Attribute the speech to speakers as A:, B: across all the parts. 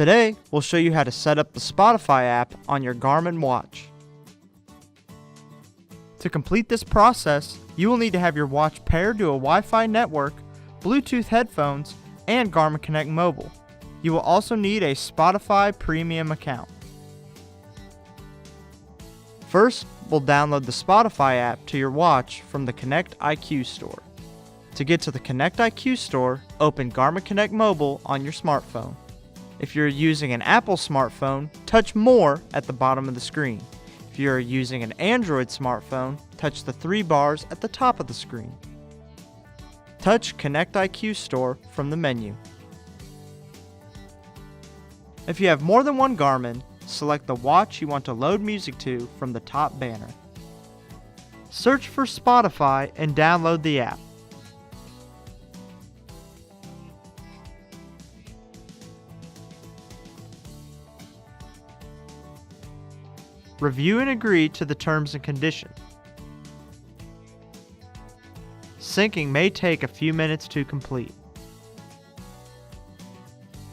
A: Today, we'll show you how to set up the Spotify app on your Garmin watch. To complete this process, you will need to have your watch paired to a Wi-Fi network, Bluetooth headphones, and Garmin Connect Mobile. You will also need a Spotify Premium account. First, we'll download the Spotify app to your watch from the Connect IQ store. To get to the Connect IQ store, open Garmin Connect Mobile on your smartphone. If you're using an Apple smartphone, touch More at the bottom of the screen. If you are using an Android smartphone, touch the 3 bars at the top of the screen. Touch Connect IQ Store from the menu. If you have more than one Garmin, select the watch you want to load music to from the top banner. Search for Spotify and download the app. Review and agree to the terms and conditions. Syncing may take a few minutes to complete.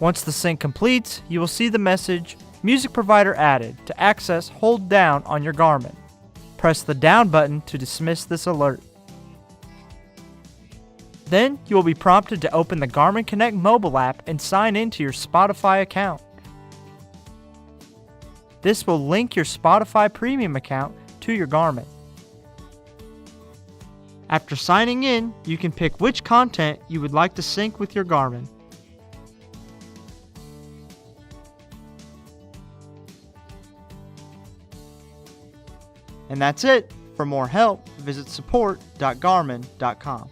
A: Once the sync completes, you will see the message, Music Provider Added. To access, hold down on your Garmin. Press the down button to dismiss this alert. Then, you will be prompted to open the Garmin Connect mobile app and sign into your Spotify account. This will link your Spotify Premium account to your Garmin. After signing in, you can pick which content you would like to sync with your Garmin. And that's it. For more help, visit support.garmin.com.